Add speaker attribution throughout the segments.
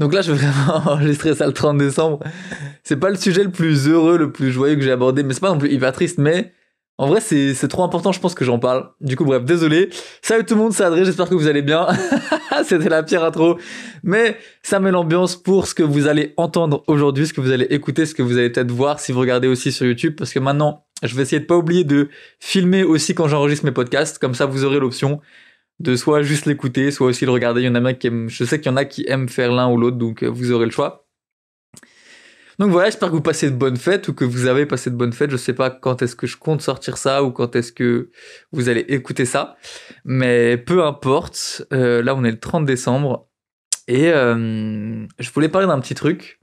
Speaker 1: Donc là, je vais vraiment enregistrer ça le 30 décembre. C'est pas le sujet le plus heureux, le plus joyeux que j'ai abordé, mais c'est pas non plus hyper triste, mais en vrai, c'est trop important, je pense que j'en parle. Du coup, bref, désolé. Salut tout le monde, c'est Adré, j'espère que vous allez bien. C'était la pire intro, mais ça met l'ambiance pour ce que vous allez entendre aujourd'hui, ce que vous allez écouter, ce que vous allez peut-être voir si vous regardez aussi sur YouTube, parce que maintenant, je vais essayer de pas oublier de filmer aussi quand j'enregistre mes podcasts, comme ça vous aurez l'option de soit juste l'écouter, soit aussi le regarder. Il y en a même qui aiment, je sais qu'il y en a qui aiment faire l'un ou l'autre, donc vous aurez le choix. Donc voilà, j'espère que vous passez de bonnes fêtes ou que vous avez passé de bonnes fêtes. Je sais pas quand est-ce que je compte sortir ça ou quand est-ce que vous allez écouter ça, mais peu importe. Là, on est le 30 décembre et je voulais parler d'un petit truc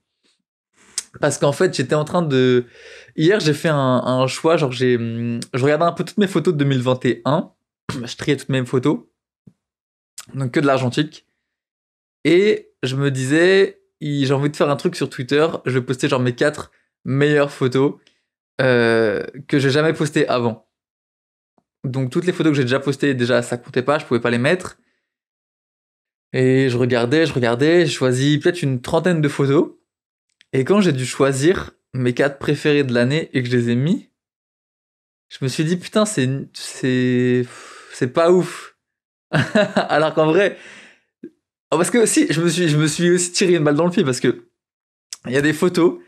Speaker 1: parce qu'en fait, j'étais en train de... Hier, j'ai fait un choix, genre je regardais un peu toutes mes photos de 2021. Je triais toutes mes photos, donc que de l'argentique. Et je me disais, j'ai envie de faire un truc sur Twitter, je vais poster genre mes 4 meilleures photos que j'ai jamais postées avant. Donc toutes les photos que j'ai déjà postées, déjà ça comptait pas, je pouvais pas les mettre. Et je regardais, j'ai choisi peut-être une trentaine de photos. Et quand j'ai dû choisir mes 4 préférées de l'année et que je les ai mis, je me suis dit putain c'est pas ouf. Alors qu'en vrai, parce que aussi je me suis aussi tiré une balle dans le pied parce que il y a des photos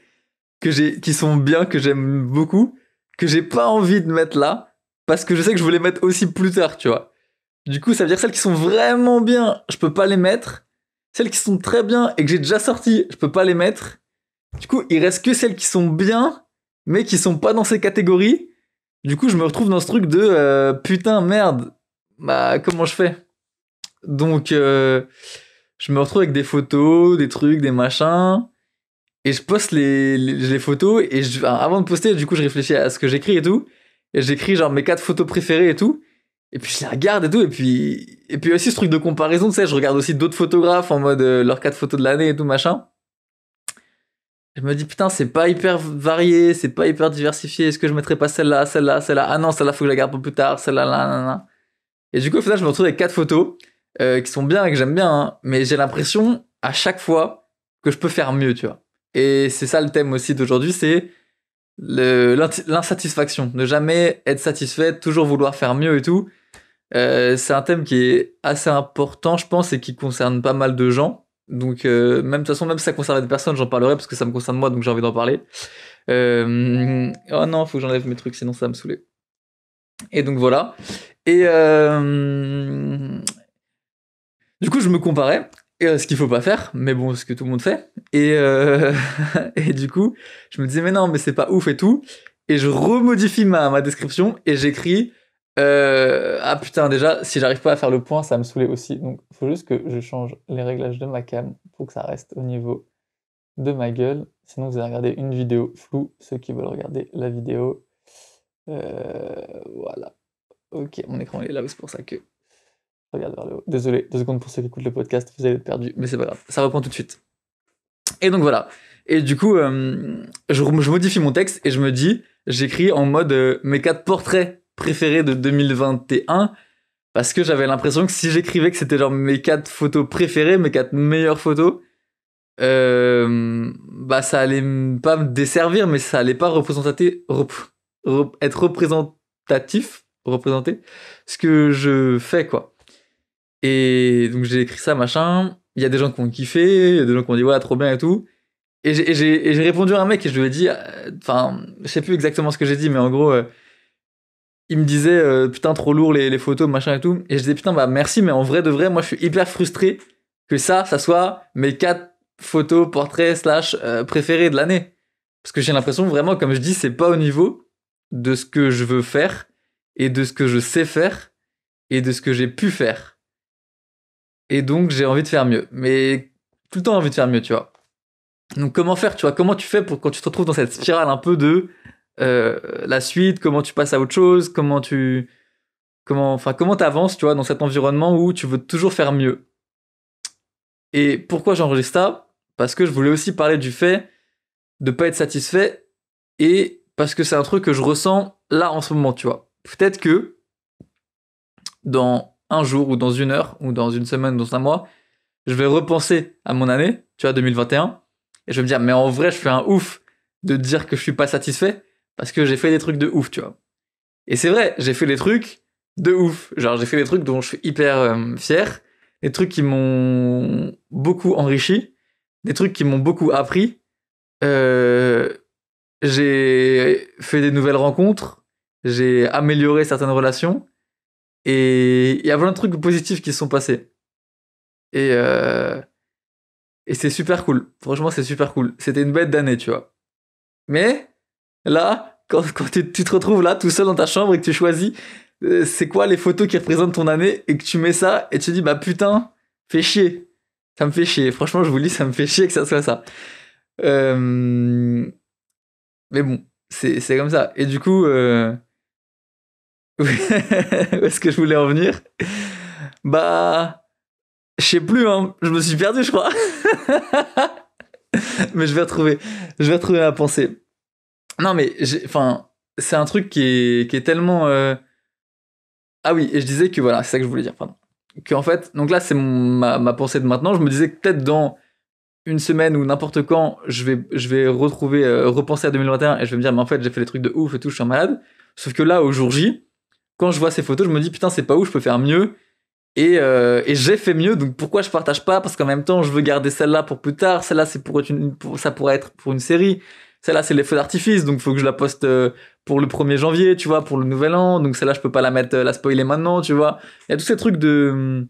Speaker 1: qui sont bien, que j'aime beaucoup, que j'ai pas envie de mettre là, parce que je sais que je veux les mettre aussi plus tard, tu vois. Du coup, ça veut dire que celles qui sont vraiment bien, je peux pas les mettre. Celles qui sont très bien et que j'ai déjà sorties, je peux pas les mettre. Du coup, il reste que celles qui sont bien, mais qui sont pas dans ces catégories. Du coup, je me retrouve dans ce truc de putain, merde, bah comment je fais? Donc, je me retrouve avec des photos, des trucs, des machins. Et je poste les photos et avant de poster, du coup, je réfléchis à ce que j'écris et tout. Et j'écris genre mes 4 photos préférées et tout. Et puis je les regarde et tout. Et puis aussi ce truc de comparaison, tu sais, je regarde aussi d'autres photographes en mode leurs 4 photos de l'année et tout machin. Je me dis putain, c'est pas hyper varié, c'est pas hyper diversifié. Est-ce que je mettrais pas celle-là, celle-là, celle-là? Ah non, celle-là, faut que je la garde pour plus tard. Celle-là, là, là, là. Et du coup, au final, je me retrouve avec 4 photos qui sont bien et que j'aime bien. Hein, mais j'ai l'impression à chaque fois que je peux faire mieux, tu vois. Et c'est ça le thème aussi d'aujourd'hui, c'est l'insatisfaction. Ne jamais être satisfait, toujours vouloir faire mieux et tout. C'est un thème qui est assez important, je pense, et qui concerne pas mal de gens. Donc, même de toute façon, même si ça concerne des personnes, j'en parlerai parce que ça me concerne moi, donc j'ai envie d'en parler. Oh non, faut que j'enlève mes trucs, sinon ça va me saouler. Et donc voilà. Et du coup, je me comparais, ce qu'il faut pas faire, mais bon, ce que tout le monde fait. Et, et du coup, je me disais, mais non, mais c'est pas ouf et tout. Et je remodifie ma description et j'écris, ah putain, déjà, si j'arrive pas à faire le point, ça va me saouler aussi. Donc, il faut juste que je change les réglages de ma cam pour que ça reste au niveau de ma gueule. Sinon, vous allez regarder une vidéo floue, ceux qui veulent regarder la vidéo. Voilà. Ok, mon écran est là, c'est pour ça que je regarde vers le haut. Désolé, 2 secondes pour ceux qui écoutent le podcast, vous allez être perdus, mais c'est pas grave, ça reprend tout de suite. Et donc voilà. Et du coup, je modifie mon texte et je me dis, j'écris en mode mes 4 portraits préférés de 2021, parce que j'avais l'impression que si j'écrivais que c'était genre mes 4 photos préférées, mes 4 meilleures photos, bah ça allait pas me desservir, mais ça allait pas être représenter ce que je fais, quoi. Et donc j'ai écrit ça, machin. Il y a des gens qui ont kiffé, il y a des gens qui ont dit ouais, trop bien et tout. Et j'ai répondu à un mec et je lui ai dit, enfin, je sais plus exactement ce que j'ai dit, mais en gros, il me disait putain, trop lourd les photos, machin et tout. Et je disais putain, bah merci, mais en vrai de vrai, moi je suis hyper frustré que ça soit mes 4 photos, portraits, slash préférés de l'année. Parce que j'ai l'impression vraiment, comme je dis, c'est pas au niveau de ce que je veux faire et de ce que je sais faire et de ce que j'ai pu faire. Et donc j'ai envie de faire mieux. Mais tout le temps envie de faire mieux, tu vois. Donc comment faire, tu vois, comment tu fais pour quand tu te retrouves dans cette spirale un peu de la suite, comment tu passes à autre chose, comment t'avances, tu vois, dans cet environnement où tu veux toujours faire mieux. Et pourquoi j'enregistre ça? Parce que je voulais aussi parler du fait de pas être satisfait et parce que c'est un truc que je ressens là en ce moment, tu vois. Peut-être que dans un jour ou dans une heure ou dans une semaine, dans un mois, je vais repenser à mon année tu vois, 2021. Et je vais me dire, mais en vrai, je fais un ouf de dire que je suis pas satisfait parce que j'ai fait des trucs de ouf, tu vois. Et c'est vrai, j'ai fait des trucs de ouf. Genre, j'ai fait des trucs dont je suis hyper fier, des trucs qui m'ont beaucoup enrichi, des trucs qui m'ont beaucoup appris. Euh, j'ai fait des nouvelles rencontres, j'ai amélioré certaines relations, et il y a plein de trucs positifs qui se sont passés. Et, euh, et c'est super cool. Franchement, c'est super cool. C'était une bête d'année, tu vois. Mais là, quand tu te retrouves là, tout seul dans ta chambre et que tu choisis c'est quoi les photos qui représentent ton année et que tu mets ça et tu te dis, bah putain, fais chier. Ça me fait chier. Franchement, je vous le dis, ça me fait chier que ça soit ça. Euh, Mais bon, c'est comme ça. Et du coup, où est-ce que je voulais en venir? Bah, je sais plus, hein. Je me suis perdu, je crois. Mais je vais retrouver ma pensée. Non, mais enfin, c'est un truc qui est tellement. Ah oui, et je disais que voilà, c'est ça que je voulais dire, pardon. Qu'en fait, donc là, c'est ma pensée de maintenant. Je me disais que peut-être dans une semaine ou n'importe quand, je vais retrouver, repenser à 2021 et je vais me dire, mais en fait, j'ai fait des trucs de ouf et tout, je suis un malade. Sauf que là, au jour J, quand je vois ces photos, je me dis, putain, c'est pas ouf, je peux faire mieux. Et j'ai fait mieux, donc pourquoi je partage pas? Parce qu'en même temps, je veux garder celle-là pour plus tard. Celle-là, c'est ça pourrait être pour une série. Celle-là, c'est les feux d'artifice, donc faut que je la poste pour le 1er janvier, tu vois, pour le nouvel an. Donc celle-là, je peux pas la mettre, la spoiler maintenant, tu vois. Il y a tous ces trucs de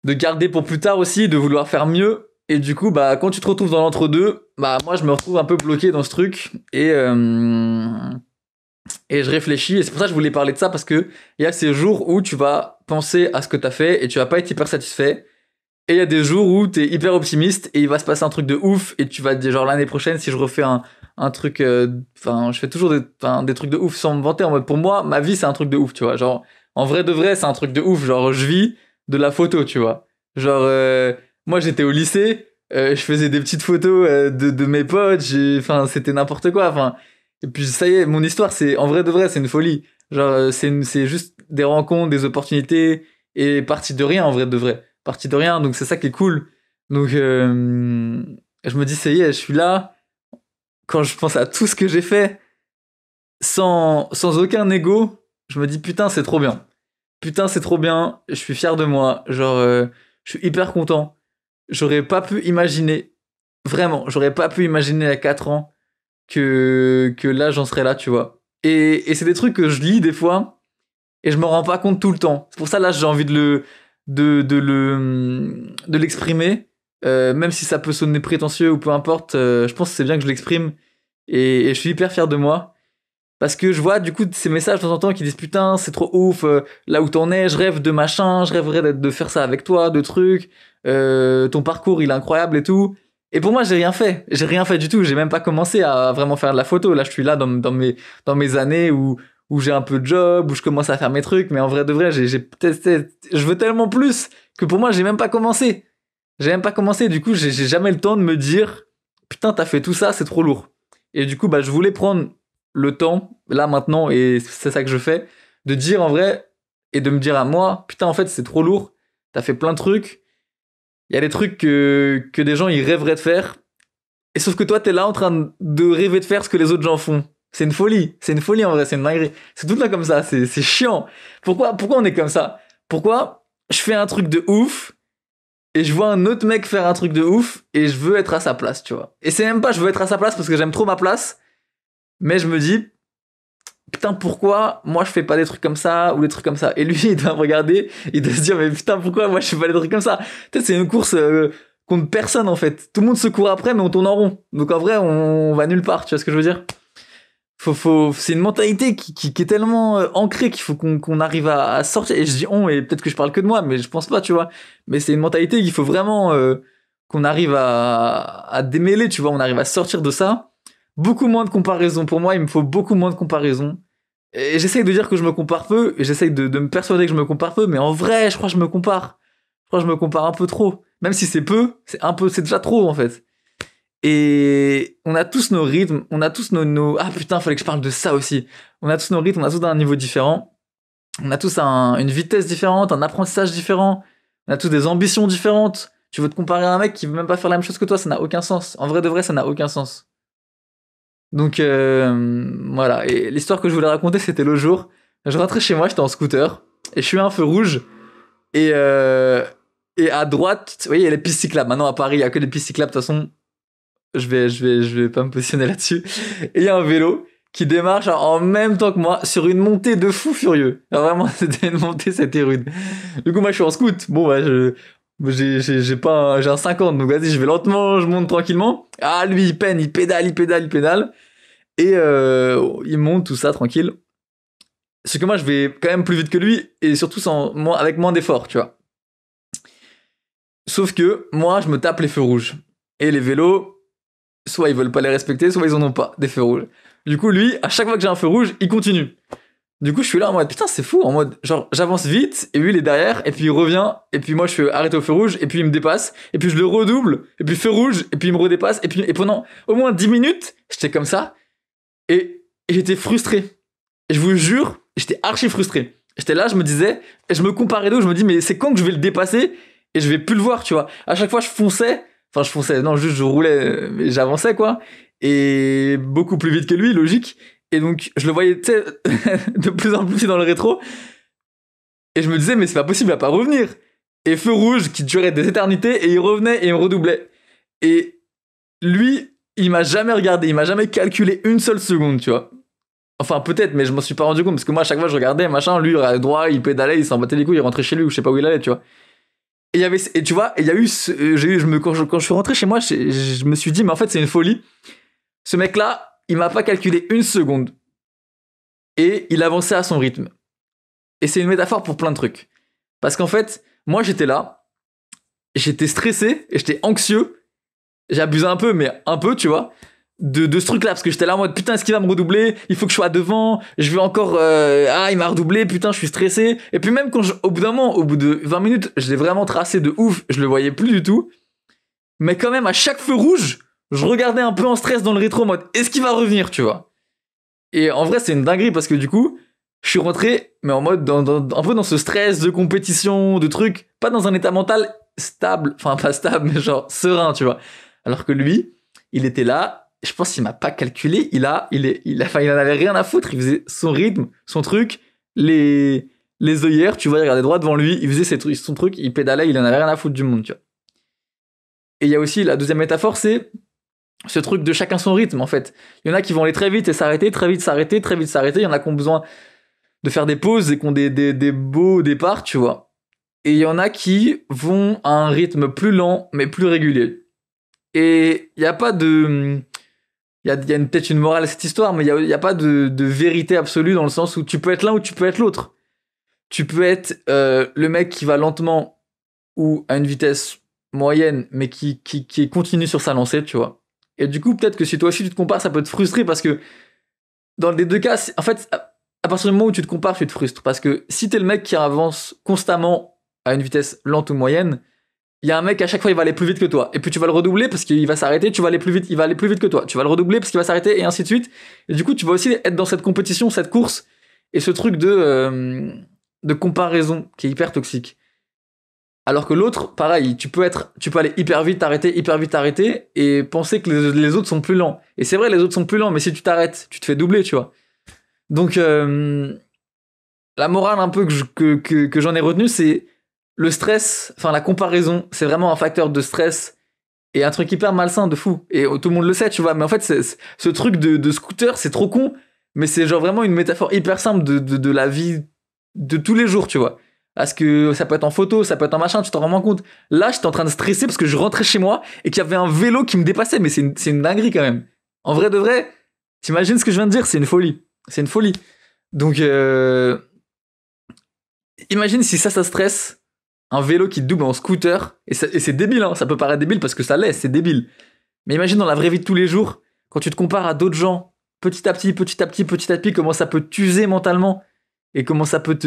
Speaker 1: garder pour plus tard aussi, de vouloir faire mieux. Et du coup, bah, quand tu te retrouves dans l'entre-deux, bah, moi, je me retrouve un peu bloqué dans ce truc. Et je réfléchis, et c'est pour ça que je voulais parler de ça, parce que il y a ces jours où tu vas penser à ce que t'as fait et tu vas pas être hyper satisfait. Et il y a des jours où t'es hyper optimiste et il va se passer un truc de ouf et tu vas te dire, genre l'année prochaine, si je refais un truc, enfin, je fais toujours des trucs de ouf sans me vanter, en mode pour moi, ma vie c'est un truc de ouf, tu vois. Genre, en vrai de vrai, c'est un truc de ouf. Genre, je vis de la photo, tu vois. Genre, moi j'étais au lycée, je faisais des petites photos de mes potes, enfin, c'était n'importe quoi, enfin. Et puis ça y est, mon histoire, c'est en vrai de vrai, c'est une folie. Genre, c'est juste des rencontres, des opportunités, et parti de rien en vrai de vrai. Parti de rien, donc c'est ça qui est cool. Donc, je me dis, ça y est, je suis là. Quand je pense à tout ce que j'ai fait, sans aucun ego, je me dis, putain, c'est trop bien. Putain, c'est trop bien, je suis fier de moi. Genre, je suis hyper content. J'aurais pas pu imaginer, vraiment, j'aurais pas pu imaginer à 4 ans que là j'en serais là, tu vois. Et c'est des trucs que je lis des fois et je me rends pas compte tout le temps. C'est pour ça là j'ai envie de l'exprimer, même si ça peut sonner prétentieux ou peu importe. Je pense que c'est bien que je l'exprime et je suis hyper fier de moi. Parce que je vois du coup ces messages de temps en temps qui disent putain c'est trop ouf là où t'en es, je rêve de machin, je rêverais de faire ça avec toi, de trucs, ton parcours il est incroyable et tout. Et pour moi j'ai rien fait du tout, j'ai même pas commencé à vraiment faire de la photo. Là je suis là dans mes années où j'ai un peu de job, où je commence à faire mes trucs, mais en vrai de vrai j'ai testé, je veux tellement plus que pour moi j'ai même pas commencé. J'ai même pas commencé, du coup j'ai jamais le temps de me dire putain t'as fait tout ça, c'est trop lourd. Et du coup bah je voulais prendre le temps, là maintenant, et c'est ça que je fais, de dire en vrai, et de me dire à moi, putain en fait c'est trop lourd, t'as fait plein de trucs, il y a des trucs que des gens ils rêveraient de faire, et sauf que toi t'es là en train de rêver de faire ce que les autres gens font. C'est une folie en vrai, c'est une dinguerie. C'est tout le temps comme ça, c'est chiant. Pourquoi on est comme ça? Pourquoi je fais un truc de ouf, et je vois un autre mec faire un truc de ouf, et je veux être à sa place, tu vois. Et c'est même pas je veux être à sa place parce que j'aime trop ma place, mais je me dis, putain, pourquoi moi je fais pas des trucs comme ça ou des trucs comme ça? Et lui, il doit me regarder, il doit se dire, mais putain, pourquoi moi je fais pas des trucs comme ça? Peut-être c'est une course contre personne en fait. Tout le monde se court après, mais on tourne en rond. Donc en vrai, on va nulle part, tu vois ce que je veux dire? C'est une mentalité qui est tellement ancrée qu'il faut qu'on arrive à sortir. Et je dis on, et peut-être que je parle que de moi, mais je pense pas, tu vois. Mais c'est une mentalité qu'il faut vraiment qu'on arrive à démêler, tu vois. On arrive à sortir de ça. Beaucoup moins de comparaison. Pour moi, il me faut beaucoup moins de comparaison. Et j'essaye de dire que je me compare peu, et j'essaye de me persuader que je me compare peu, mais en vrai, je crois que je me compare. Je crois que je me compare un peu trop. Même si c'est peu, c'est déjà trop, en fait. Et on a tous nos rythmes, on a tous Ah putain, fallait que je parle de ça aussi. On a tous nos rythmes, on a tous un niveau différent. On a tous une vitesse différente, un apprentissage différent. On a tous des ambitions différentes. Tu veux te comparer à un mec qui veut même pas faire la même chose que toi, ça n'a aucun sens. En vrai de vrai, ça n'a aucun sens. Donc voilà, et l'histoire que je voulais raconter, c'était le jour, je rentrais chez moi, j'étais en scooter, et je suis à un feu rouge, et à droite, vous voyez, il y a les pistes cyclables. Maintenant à Paris, il y a que des pistes cyclables, de toute façon, je vais pas me positionner là-dessus. Et il y a un vélo qui démarre genre, en même temps que moi sur une montée de fou furieux. Alors, vraiment, c'était une montée, c'était rude. Du coup, moi, je suis en scoot. Bon, bah, j'ai un 50, donc vas-y, je vais lentement, je monte tranquillement. Ah, lui, il peine, il pédale. Et il monte tout ça tranquille. C'est que moi, je vais quand même plus vite que lui et surtout avec moins d'efforts, tu vois. Sauf que moi, je me tape les feux rouges. Et les vélos, soit ils veulent pas les respecter, soit ils en ont pas, des feux rouges. Du coup, lui, à chaque fois que j'ai un feu rouge, il continue. Du coup, je suis là en mode, putain, c'est fou, en mode, genre, j'avance vite, et lui, il est derrière, et puis il revient, et puis moi, je suis arrêté au feu rouge, et puis il me dépasse, et puis je le redouble, et puis feu rouge, et puis il me redépasse, et pendant au moins 10 minutes, j'étais comme ça, et j'étais frustré. Et je vous jure, j'étais archi frustré. J'étais là, je me disais, et je me comparais d'eux, je me dis, mais c'est quand que je vais le dépasser, et je vais plus le voir, tu vois. À chaque fois, je fonçais, non, juste je roulais, mais j'avançais, quoi, et beaucoup plus vite que lui, logique. Et donc, je le voyais, tu sais, de plus en plus dans le rétro. Et je me disais, mais c'est pas possible, il va pas revenir. Et feu rouge qui durait des éternités, et il revenait et il me redoublait. Et lui, il m'a jamais regardé, il m'a jamais calculé une seule seconde, tu vois. Enfin, peut-être, mais je m'en suis pas rendu compte, parce que moi, à chaque fois, je regardais, machin, lui, il allait droit, il pédalait, il s'en battait les couilles, il rentrait chez lui, ou je sais pas où il allait, tu vois. Et tu vois, il y a eu, quand je suis rentré chez moi, je me suis dit, mais en fait, c'est une folie. Ce mec-là, il m'a pas calculé une seconde. Et il avançait à son rythme. Et c'est une métaphore pour plein de trucs. Parce qu'en fait, moi j'étais là, j'étais stressé, et j'étais anxieux. J'abusais un peu, mais un peu, tu vois, de ce truc-là. Parce que j'étais là en mode, putain, est-ce qu'il va me redoubler? Il faut que je sois devant, je vais encore... il m'a redoublé, putain, je suis stressé. Et puis même au bout d'un moment, au bout de 20 minutes, je l'ai vraiment tracé de ouf, je le voyais plus du tout. Mais quand même, à chaque feu rouge, je regardais un peu en stress dans le rétro en mode, est-ce qu'il va revenir, tu vois? Et en vrai, c'est une dinguerie parce que du coup, je suis rentré, mais en mode un peu dans ce stress de compétition, de trucs, pas dans un état mental stable, enfin pas stable, mais genre serein, tu vois. Alors que lui, il était là, je pense qu'il m'a pas calculé, il en avait rien à foutre, il faisait son rythme, son truc, les œillères, tu vois, il regardait droit devant lui, il faisait son truc, il pédalait, il en avait rien à foutre du monde, tu vois. Et il y a aussi la deuxième métaphore, c'est ce truc de chacun son rythme, en fait. Il y en a qui vont aller très vite et s'arrêter, très vite s'arrêter, très vite s'arrêter. Il y en a qui ont besoin de faire des pauses et qui ont des beaux départs, tu vois. Et il y en a qui vont à un rythme plus lent, mais plus régulier. Et il n'y a pas de... Il y a peut-être une morale à cette histoire, mais il n'y a pas de vérité absolue dans le sens où tu peux être l'un ou tu peux être l'autre. Tu peux être le mec qui va lentement ou à une vitesse moyenne, mais qui continue sur sa lancée, tu vois. Et du coup, peut-être que si toi aussi tu te compares, ça peut te frustrer parce que dans les deux cas, en fait, à partir du moment où tu te compares, tu te frustres. Parce que si t'es le mec qui avance constamment à une vitesse lente ou moyenne, il y a un mec à chaque fois il va aller plus vite que toi. Et puis tu vas le redoubler parce qu'il va s'arrêter, tu vas aller plus vite, il va aller plus vite que toi. Tu vas le redoubler parce qu'il va s'arrêter et ainsi de suite. Et du coup, tu vas aussi être dans cette compétition, cette course et ce truc de comparaison qui est hyper toxique. Alors que l'autre, pareil, tu peux aller hyper vite t'arrêter et penser que les autres sont plus lents. Et c'est vrai, les autres sont plus lents, mais si tu t'arrêtes, tu te fais doubler, tu vois. Donc, la morale un peu que j'en ai retenue, c'est le stress, enfin la comparaison, c'est vraiment un facteur de stress et un truc hyper malsain de fou. Et tout le monde le sait, tu vois. Mais en fait, ce truc de scooter, c'est trop con, mais c'est genre vraiment une métaphore hyper simple de la vie de tous les jours, tu vois. Parce que ça peut être en photo, ça peut être en machin, tu t'en rends compte. Là, j'étais en train de stresser parce que je rentrais chez moi et qu'il y avait un vélo qui me dépassait, mais c'est une dinguerie quand même. En vrai de vrai, t'imagines ce que je viens de dire, c'est une folie. C'est une folie. Donc, imagine si ça stresse, un vélo qui te double en scooter, et c'est débile, hein, ça peut paraître débile parce que ça l'est, c'est débile. Mais imagine dans la vraie vie de tous les jours, quand tu te compares à d'autres gens, petit à petit, comment ça peut t'user mentalement, et comment ça peut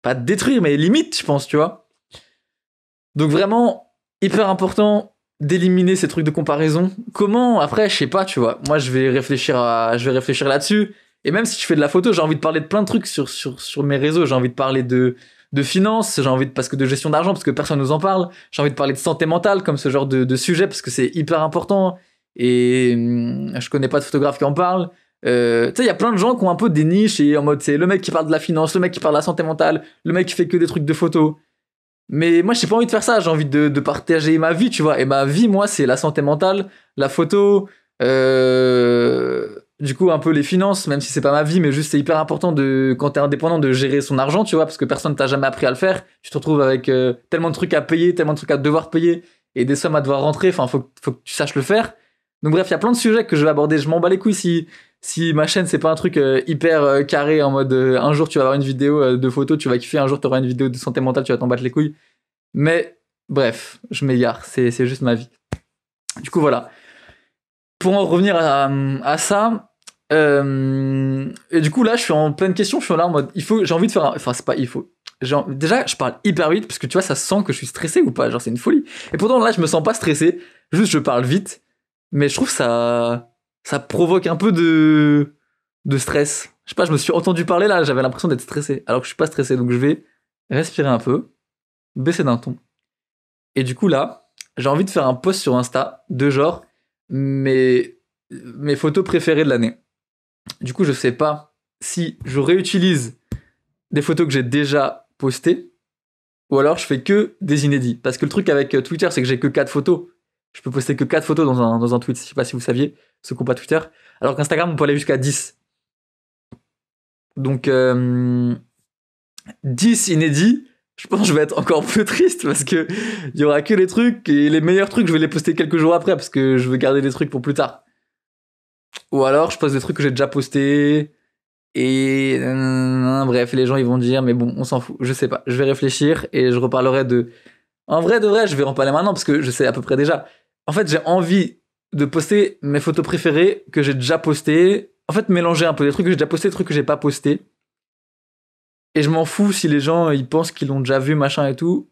Speaker 1: pas te détruire, mais limite, je pense, tu vois. Donc vraiment, hyper important d'éliminer ces trucs de comparaison. Comment, après, je sais pas, tu vois. Moi, je vais réfléchir là-dessus. Et même si je fais de la photo, j'ai envie de parler de plein de trucs sur mes réseaux. J'ai envie de parler de de finances, parce que de gestion d'argent, parce que personne nous en parle. J'ai envie de parler de santé mentale, comme ce genre de sujet, parce que c'est hyper important. Et je connais pas de photographe qui en parle. Tu sais, il y a plein de gens qui ont un peu des niches, et en mode, c'est le mec qui parle de la finance, le mec qui parle de la santé mentale, le mec qui fait que des trucs de photos. Mais moi, j'ai pas envie de faire ça, j'ai envie de partager ma vie, tu vois. Et ma vie, moi, c'est la santé mentale, la photo, du coup, un peu les finances, même si c'est pas ma vie, mais juste c'est hyper important quand t'es indépendant, de gérer son argent, tu vois, parce que personne t'a jamais appris à le faire. Tu te retrouves avec tellement de trucs à payer, tellement de trucs à devoir payer, et des sommes à devoir rentrer, enfin, faut que tu saches le faire. Donc bref, il y a plein de sujets que je vais aborder, je m'en bats les couilles si ma chaîne c'est pas un truc hyper carré en mode un jour tu vas avoir une vidéo de photos, tu vas kiffer, un jour tu auras une vidéo de santé mentale, tu vas t'en battre les couilles. Mais bref, je m'égare, c'est juste ma vie. Du coup voilà. Pour en revenir à ça, et du coup là je suis en pleine question, je suis là en mode j'ai envie de faire enfin c'est pas il faut. Déjà je parle hyper vite parce que tu vois ça se sent que je suis stressé ou pas, genre c'est une folie. Et pourtant là je me sens pas stressé, juste je parle vite, mais je trouve ça provoque un peu de stress. Je sais pas, je me suis entendu parler là, j'avais l'impression d'être stressé, alors que je suis pas stressé, donc je vais respirer un peu, baisser d'un ton. Et du coup là, j'ai envie de faire un post sur Insta de genre mes photos préférées de l'année. Du coup, je sais pas si je réutilise des photos que j'ai déjà postées ou alors je fais que des inédits. Parce que le truc avec Twitter, c'est que j'ai que 4 photos. Je peux poster que 4 photos dans un tweet, je sais pas si vous saviez, ceux qui n'ont pas Twitter. Alors qu'Instagram, on peut aller jusqu'à 10. Donc, 10 inédits, je pense que je vais être encore plus triste parce que il y aura que les trucs, et les meilleurs trucs, je vais les poster quelques jours après parce que je veux garder des trucs pour plus tard. Ou alors, je poste des trucs que j'ai déjà postés, et bref, les gens ils vont dire, mais bon, on s'en fout, je sais pas. Je vais réfléchir et je reparlerai de... En vrai, de vrai, je vais en parler maintenant parce que je sais à peu près déjà. En fait, j'ai envie de poster mes photos préférées que j'ai déjà postées. En fait, mélanger un peu des trucs que j'ai déjà postés, des trucs que j'ai pas postés. Et je m'en fous si les gens ils pensent qu'ils l'ont déjà vu, machin et tout.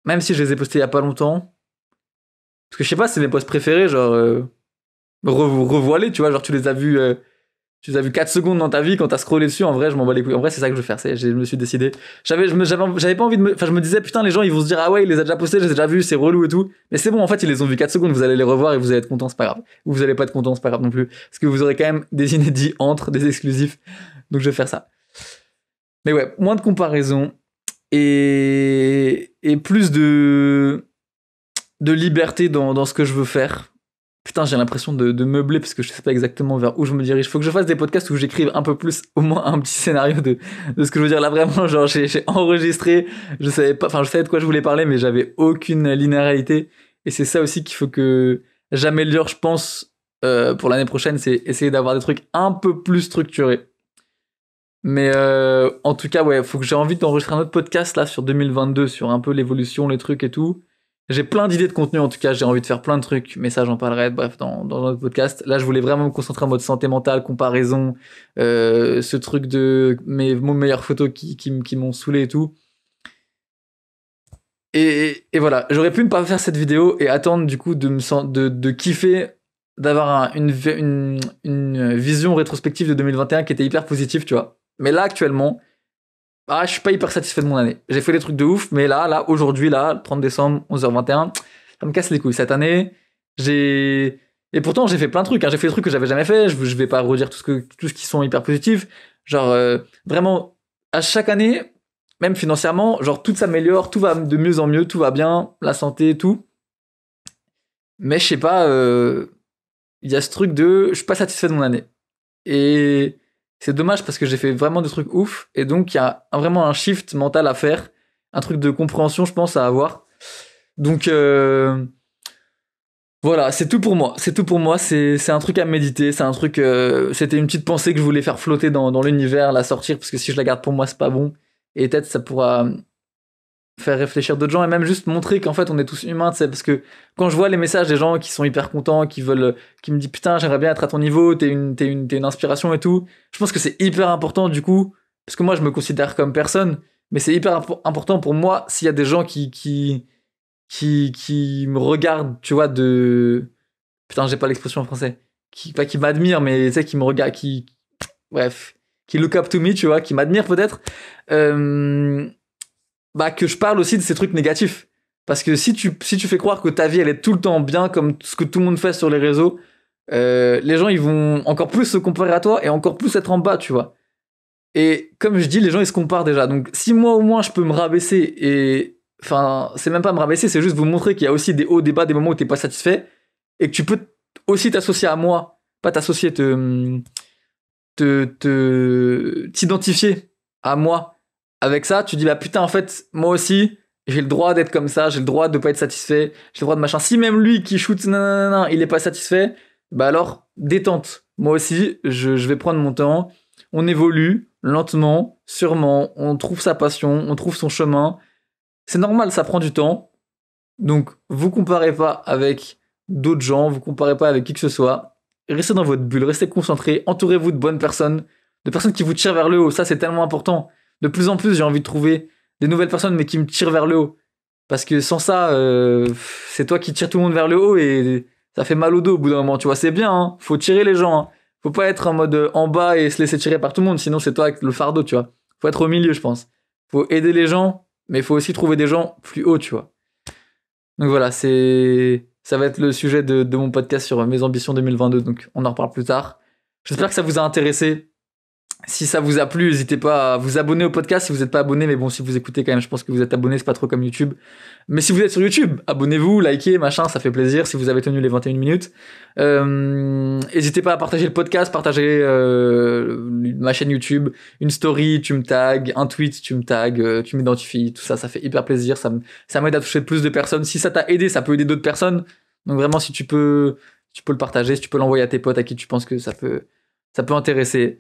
Speaker 1: Même si je les ai postés il y a pas longtemps. Parce que je sais pas, c'est mes posts préférés, genre... revoilés, tu vois, genre tu les as vus... tu les as vu 4 secondes dans ta vie quand t'as scrollé dessus. En vrai, je m'en bats les couilles. En vrai, c'est ça que je veux faire. Je me suis décidé. J'avais pas envie de me. Enfin, je me disais, putain, les gens, ils vont se dire, ah ouais, il les a déjà postés, je les ai déjà vus, c'est relou et tout. Mais c'est bon, en fait, ils les ont vus 4 secondes. Vous allez les revoir et vous allez être content, c'est pas grave. Ou vous allez pas être content, c'est pas grave non plus. Parce que vous aurez quand même des inédits entre, des exclusifs. Donc, je vais faire ça. Mais ouais, moins de comparaison et plus de liberté dans ce que je veux faire. Putain, j'ai l'impression de meubler parce que je sais pas exactement vers où je me dirige. Faut que je fasse des podcasts où j'écrive un peu plus, au moins un petit scénario de ce que je veux dire. Là, vraiment, genre, j'ai enregistré, je savais de quoi je voulais parler, mais j'avais aucune linéarité. Et c'est ça aussi qu'il faut que j'améliore, je pense, pour l'année prochaine, c'est essayer d'avoir des trucs un peu plus structurés. Mais en tout cas, ouais, faut que j'ai envie d'enregistrer un autre podcast là sur 2022, sur un peu l'évolution, les trucs et tout. J'ai plein d'idées de contenu, en tout cas, j'ai envie de faire plein de trucs, mais ça, j'en parlerai, bref, dans un autre podcast. Là, je voulais vraiment me concentrer en mode santé mentale, comparaison, ce truc de mes meilleures photos qui m'ont saoulé et tout. Et voilà, j'aurais pu ne pas faire cette vidéo et attendre, du coup, de kiffer, d'avoir une vision rétrospective de 2021 qui était hyper positive, tu vois. Mais là, actuellement, je suis pas hyper satisfait de mon année. J'ai fait des trucs de ouf, mais là, aujourd'hui, là, le 30 décembre, 11h21, ça me casse les couilles. Cette année, et pourtant, j'ai fait plein de trucs, hein. J'ai fait des trucs que j'avais jamais fait. Je vais pas redire tout ce qui sont hyper positifs. Genre, vraiment, à chaque année, même financièrement, genre, tout s'améliore, tout va de mieux en mieux, tout va bien, la santé, tout. Mais je sais pas, il y a ce truc je suis pas satisfait de mon année. Et c'est dommage parce que j'ai fait vraiment des trucs ouf, et donc il y a vraiment un shift mental à faire, un truc de compréhension, je pense, à avoir. Donc voilà, c'est tout pour moi. C'est un truc à méditer, c'est un truc. C'était une petite pensée que je voulais faire flotter dans l'univers, la sortir, parce que si je la garde pour moi, c'est pas bon. Et peut-être ça pourra faire réfléchir d'autres gens, et même juste montrer qu'en fait on est tous humains, tu sais, parce que quand je vois les messages des gens qui sont hyper contents, qui me disent putain, j'aimerais bien être à ton niveau, t'es une inspiration et tout, je pense que c'est hyper important, du coup, parce que moi je me considère comme personne, mais c'est hyper important pour moi s'il y a des gens qui me regardent, tu vois, putain, j'ai pas l'expression en français, pas qui m'admirent, mais tu sais, qui me regardent, bref, qui look up to me, tu vois, qui m'admirent peut-être, bah, que je parle aussi de ces trucs négatifs. Parce que si tu fais croire que ta vie, elle est tout le temps bien, comme ce que tout le monde fait sur les réseaux, les gens, ils vont encore plus se comparer à toi et encore plus être en bas, tu vois. Et comme je dis, les gens, ils se comparent déjà. Donc, si moi, au moins, je peux me rabaisser et... Enfin, c'est même pas me rabaisser, c'est juste vous montrer qu'il y a aussi des hauts, des bas, des moments où t'es pas satisfait et que tu peux aussi t'associer à moi. Pas t'associer, t'identifier à moi. Avec ça, tu dis, bah putain, en fait, moi aussi, j'ai le droit d'être comme ça, j'ai le droit de pas être satisfait, j'ai le droit de machin. Si même lui qui shoot, nanana, il est pas satisfait, bah alors, détente. Moi aussi, je vais prendre mon temps. On évolue lentement, sûrement. On trouve sa passion, on trouve son chemin. C'est normal, ça prend du temps. Donc, vous comparez pas avec d'autres gens, vous comparez pas avec qui que ce soit. Restez dans votre bulle, restez concentrés, entourez-vous de bonnes personnes, de personnes qui vous tirent vers le haut. Ça, c'est tellement important. De plus en plus, j'ai envie de trouver des nouvelles personnes, mais qui me tirent vers le haut. Parce que sans ça, c'est toi qui tires tout le monde vers le haut et ça fait mal au dos au bout d'un moment. Tu vois, c'est bien, hein. Faut tirer les gens, hein. Faut pas être en mode en bas et se laisser tirer par tout le monde, sinon c'est toi avec le fardeau, tu vois. Faut être au milieu, je pense. Faut aider les gens, mais il faut aussi trouver des gens plus hauts, tu vois. Donc voilà, ça va être le sujet de mon podcast sur mes ambitions 2022, donc on en reparle plus tard. J'espère que ça vous a intéressé. Si ça vous a plu, n'hésitez pas à vous abonner au podcast si vous n'êtes pas abonné, mais bon, si vous écoutez quand même, je pense que vous êtes abonné, c'est pas trop comme YouTube. Mais si vous êtes sur YouTube, abonnez-vous, likez, machin, ça fait plaisir si vous avez tenu les 21 minutes. N'hésitez pas à partager le podcast, partager ma chaîne YouTube, une story, tu me tags, un tweet, tu me tags, tu m'identifies, tout ça, ça fait hyper plaisir, ça m'aide à toucher plus de personnes. Si ça t'a aidé, ça peut aider d'autres personnes. Donc vraiment, si tu peux le partager, si tu peux l'envoyer à tes potes à qui tu penses que ça peut intéresser.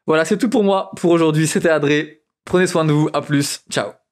Speaker 1: Voilà, c'est tout pour moi pour aujourd'hui. C'était Adré. Prenez soin de vous. À plus. Ciao.